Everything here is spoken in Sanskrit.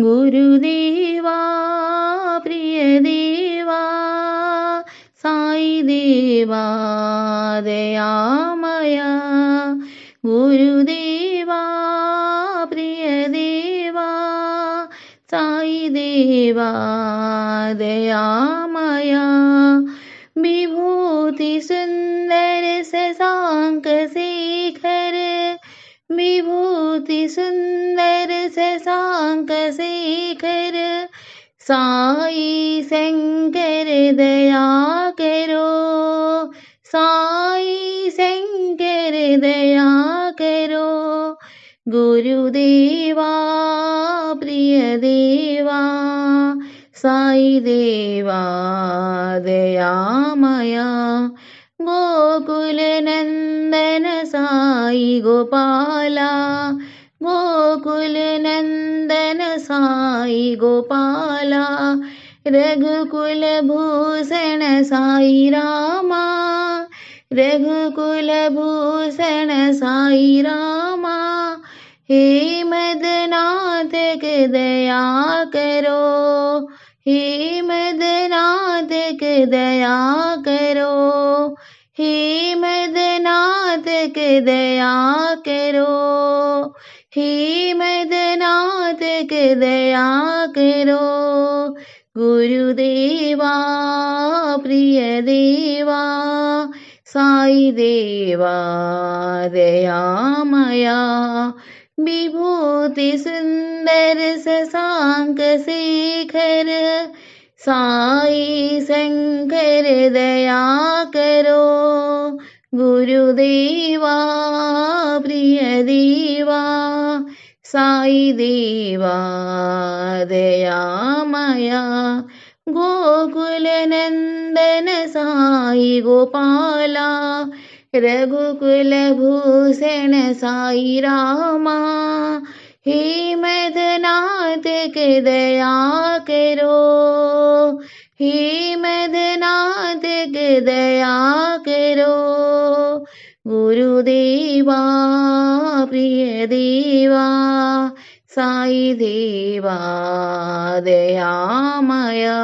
गुरुदेवा प्रियदेवा साई देवा दयामया गुरुदेवा प्रियदेवा साई देवा दयामया विभूति सुंदर शशांक शेखर विभूति सुंदर शशांक शेखर साई शंकर दया करो साई शंकर दया करो गुरुदेवा प्रियदेवा साई देवा दयामया गोकुल नंदन साई गोपाला गोकुल नंदन साई गोपाला रघुकुल भूषण साई रामा रघुकुल भूषण साई रामा हे मदनाथ के दया करो हे मदनाथ के दया करो हे मदनाथ के दया करो हे मदनाथ के दया करो गुरुदेवा प्रियदेवा साई देवा दयामया विभूति सुंदर शशांक शेखर साई शंकर दया करो गुरुदेवा प्रियदेवा साई देवा दयामया गोकुल नंदन साई गोपाला रघुकुल भूषण साई रामा हे मदनाथ के दया करो हे मदनाथ के दया करो गुरुदेवा प्रियदेवा साई देवा दयामया।